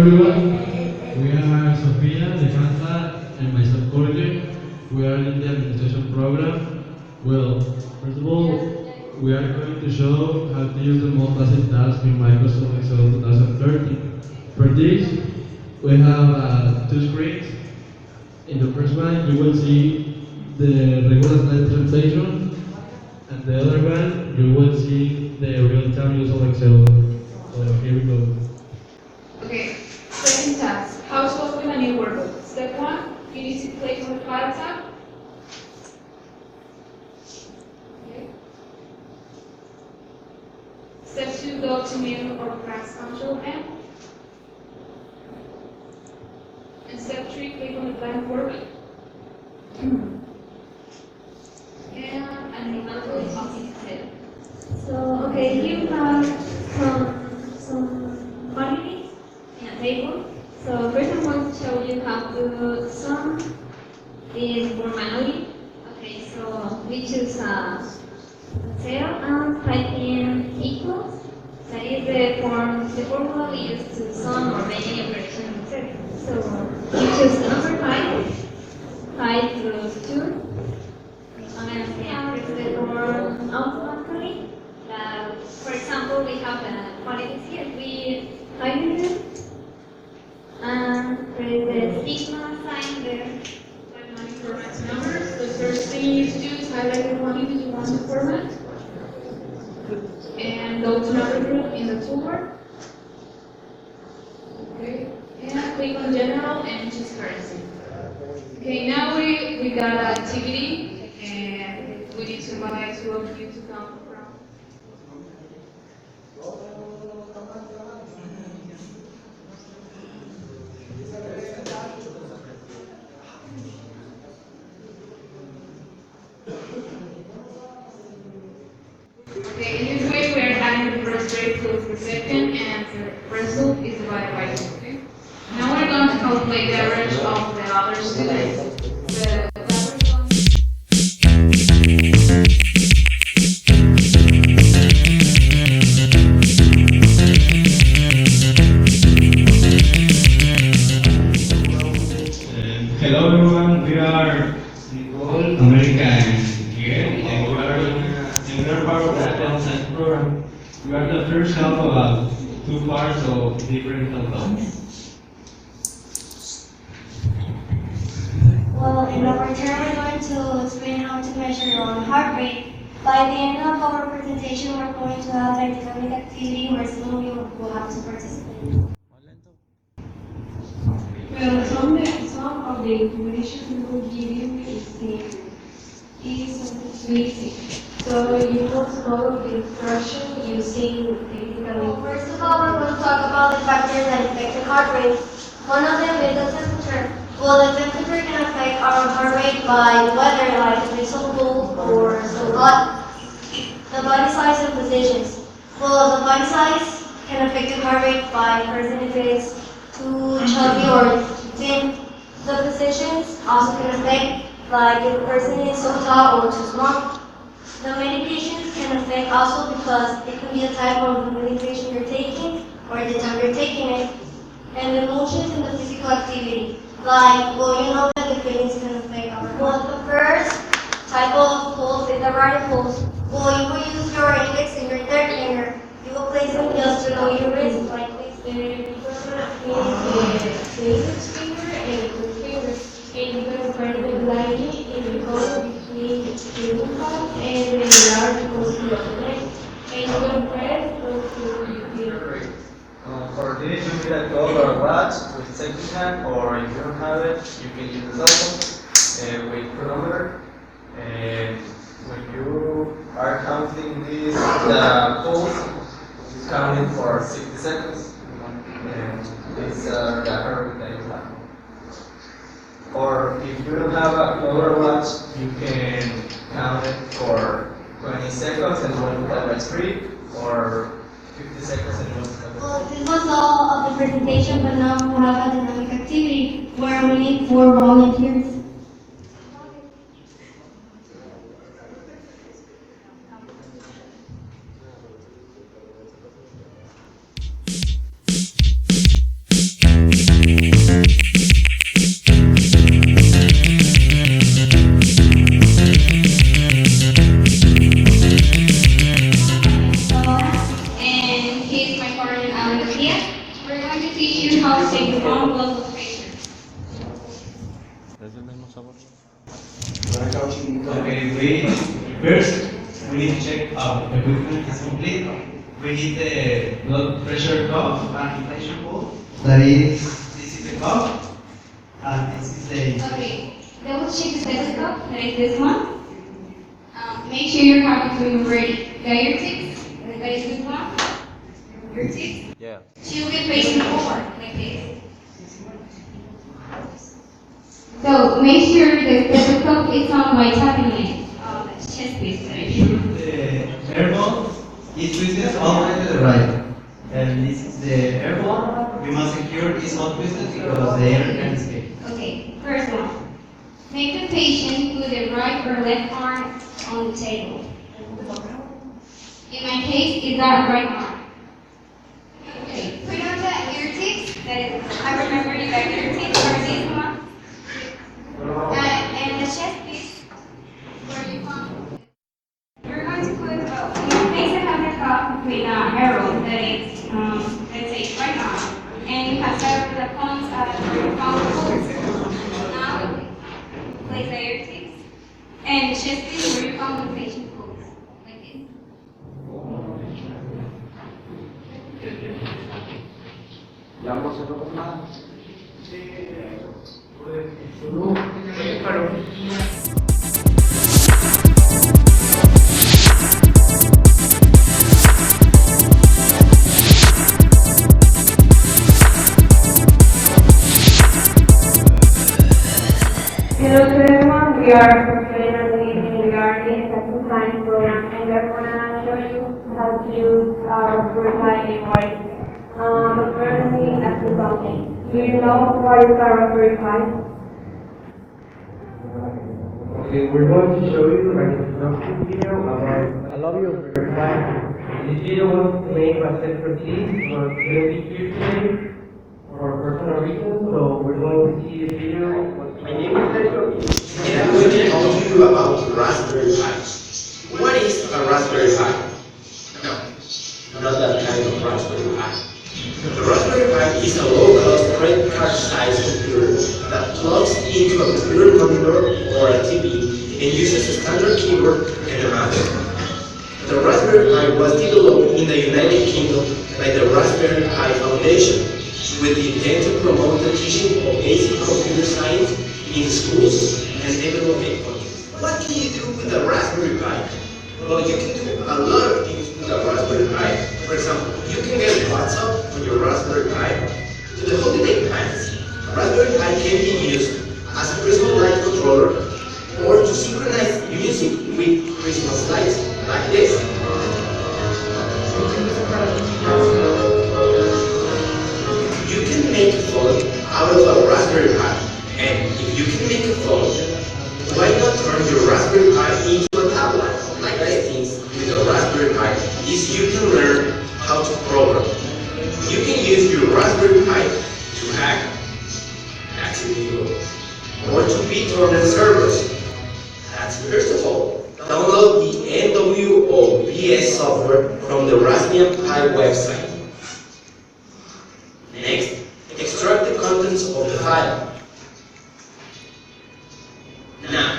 everyone. We are Sofia, Alejandra, and myself, Jorge. We are in the administration program. Well, first of all, we are going to show how to use the most basic task in Microsoft Excel 2013. For this, we have two screens. In the first one, you will see the regular slide presentation, and the other one, you will see the real-time use of Excel. So here we go. Okay, second task. How to open a new workbook. Step 1, you need to click on the File tab. Okay. Step 2, go to Menu or press Ctrl M. And step 3, click on the blank workbook. And an example is often said. So, okay, you have some quantities in a table. So first I'm going to show you how to sum this word manually. Okay, so we choose a cell and type in equals. That is the formula we use to sum or make any operation in Excel. So you choose the number 5, 5 plus 2. And then press the word automatically. For example, we have quantities here. We type in them and press the sigma sign there. Format numbers. The first thing you need to do is highlight the quantity you want to format. And go to number group in the toolbar. Okay. And click on general and choose currency. Okay, now we got an activity and we need to invite two of you to come from. Okay, in this way we are adding the first rate to the second and the result is divided by 2. Okay? Now we're going to calculate the average of the other students. The average one. Hello everyone, we are Nicole, America, and Miguel, and we are in another part of the Trance program. We are the first half of two parts of different topics. Well, in our turn, we're going to explain how to measure your own heart rate. By the end of our presentation, we're going to have a dynamic activity where some of you will have to participate. Well, some of the information we will give you is basic. So you need to follow the instruction using technical. First of all, we're going to talk about the factors that affect the heart rate. One of them is the temperature. Well, the temperature can affect our heart rate by weather, like if it's so cold or so hot. The body size and positions. Well, the body size can affect the heart rate by person if it's too chubby or thin. The positions also can affect, like if a person is so tall or too small. The medications can affect also because it can be the type of medication you're taking or the time you're taking it. And the emotions and the physical activity. Like, well, you know that the feelings can affect our health. Well, the first type of pulse is the right pulse. Well, you will use your index and your third finger. You will place them just below your wrist, like this. The index finger and the third finger. And you can find the blindly in the corner between the lumbar and the large muscle of the neck. And you can press until you feel. For this, you need a clock or a watch with safety hand, or if you don't have it, you can use a cell phone with chronometer. And when you are counting this, the pulse is counting for 60 seconds. And this are the heart rate that you have. Or if you don't have a clock or watch, you can count it for 20 seconds and when that is free, or 50 seconds and one. Well, this was all of the presentation, but now we have a dynamic activity where we need 4 volunteers. Okay, first we need to check our equipment is complete. We need the blood pressure cuff and inflation pole. That is, this is the cuff, and this is the. Okay, double check the stethoscope, that is this one. Make sure you're happy to be ready. Got your tips? That is this one. Your tips? Yeah. She'll be facing forward, like this. So make sure the stethoscope is on by tapping it. The chest piece. The air ball is twisted all the way to the right. And this is the air ball. We must secure this all twisted because the air can escape. Okay, first one. Make the patient put the right or left arm on the table. In my case, it's that right arm. Okay, put on the ear tips. That is, I remember you got ear tips for this one. And the chest piece, where you come. You're going to put, in your case, I have the cuff with an arrow that is, let's say, right arm. And you have several the palms where you palm pulls. Now, place the ear tips. And the chest piece where you palm the patient pulls. Like this. Hello to everyone, we are professionally regarding the science program and we're gonna show you how to use our Raspberry Pi in but firstly, ask you something. Do you know what is a Raspberry Pi? Okay, we're going to show you an introduction video about I love you. Raspberry Pi. This video was made by separately, but couldn't be here today for personal reasons, so we're going to see the video. My name is Sergio, and I'm going to talk to you about Raspberry Pi. What is a Raspberry Pi? No, not that kind of Raspberry Pi. The Raspberry Pi is a low-cost credit card-sized computer that plugs into a computer monitor or a TV and uses a standard keyboard and a mouse. The Raspberry Pi was developed in the United Kingdom by the Raspberry Pi Foundation with the intent to promote the teaching of basic computer science in schools and developing countries. What can you do with a Raspberry Pi? Well, you can do a lot of things with a Raspberry Pi. For example, you can get WhatsApp on your Raspberry Pi. To the holiday plans, Raspberry Pi can be used as a Christmas light controller or to synchronize music with Christmas lights like this. You can make a phone out of a Raspberry Pi, and if you can make a phone, why not turn your Raspberry Pi into a tablet? Like these things with a Raspberry Pi is you can learn how to program. You can use your Raspberry Pi to hack, that's illegal, or to beat on servers. That's first of all, download the NWOBS software from the Raspberry Pi website. Next, extract the contents of the file. Now,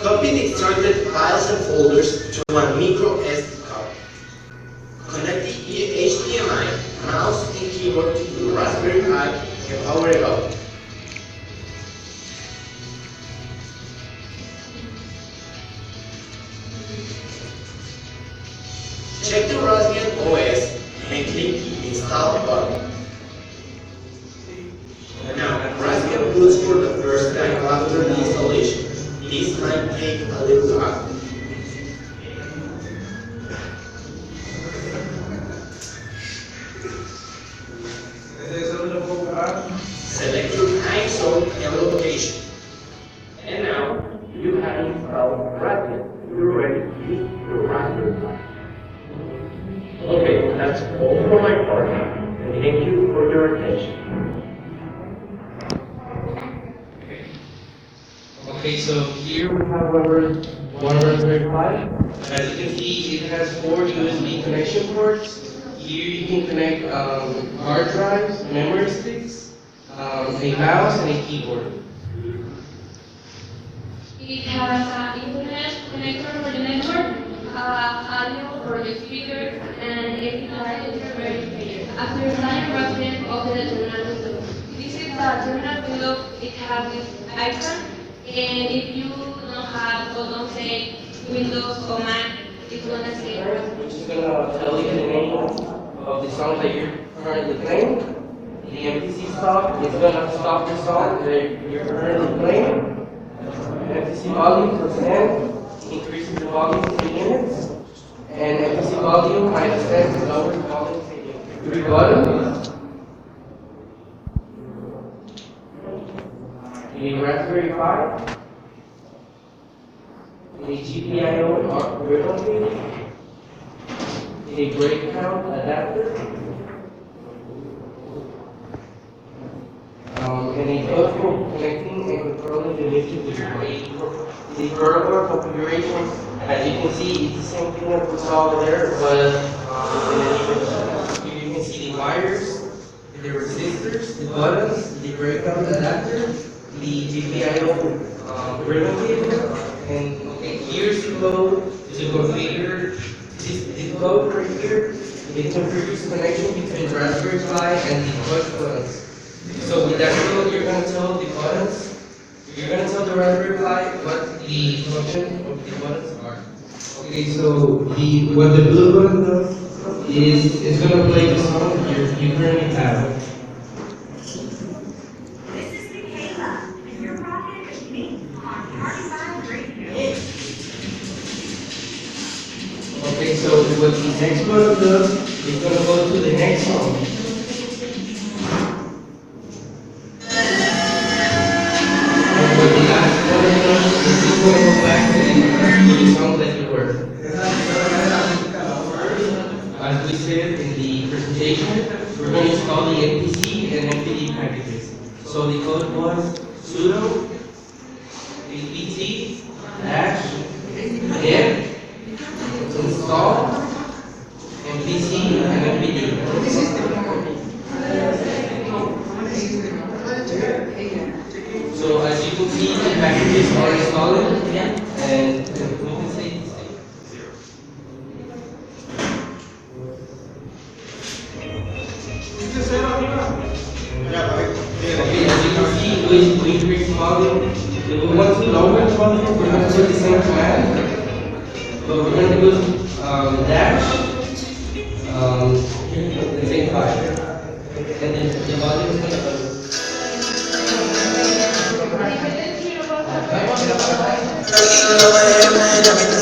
copy the extracted files and folders to a micro SD card. Connect the HDMI, mouse, and keyboard to the Raspberry Pi and power it up. Check the Raspbian OS and click the Install button. Now, Raspbian boots for the first time after the installation. This might take a little while. Select your time zone and location. And now, you have installed Raspbian. You're ready to use your Raspberry Pi. Okay, that's all for my part, and thank you for your attention. Okay, so here we have one Raspberry Pi. As you can see, it has 4 USB connection ports. Here you can connect hard drives, memory sticks, a mouse, and a keyboard. It has an internet connector for the network, audio for the speaker, and API verifier. After installing Raspberry, open the terminal window. This is the terminal window. It has this icon, and if you don't have or don't say Windows or Mac, it's gonna say Which is gonna tell you the name of the song that you're currently playing. The MPC stop is gonna stop the song that you're currently playing. MPC volume %, increases the volume in units. And MPC volume -10 lowers the volume in 3 buttons. A Raspberry Pi. A GPIO ribbon cable, a breakdown adapter, and a code for connecting and controlling the music display. The firmware configuration, as you can see, it's the same thing that we saw over there, but you can see the wires, the resistors, the buttons, the breakdown adapter, the GPIO ribbon cable, and here's the code to configure the code right here. It configures the connection between the Raspberry Pi and the push buttons. So with that code, you're going to tell the buttons, you're going to tell the Raspberry Pi what the function of the buttons are. Okay, so what the blue button does is it's going to play the song you currently have. This is Michaela, and you're rocking with me on Party Vibe Radio. Okay, so what the next button does is going to go to the next song. And what the last button does is it's going to go back to the song that you were. As we said in the presentation, we're going to install the MPC and MPD packages. So the code was sudo apt -get install MPC and MPD. So as you can see, the packages are installed, and we can say okay, as you can see, we increase volume. If we want to lower the volume, we're going to put the same command. But we're going to put dash the same file. And then the volume is going to go. Thank you.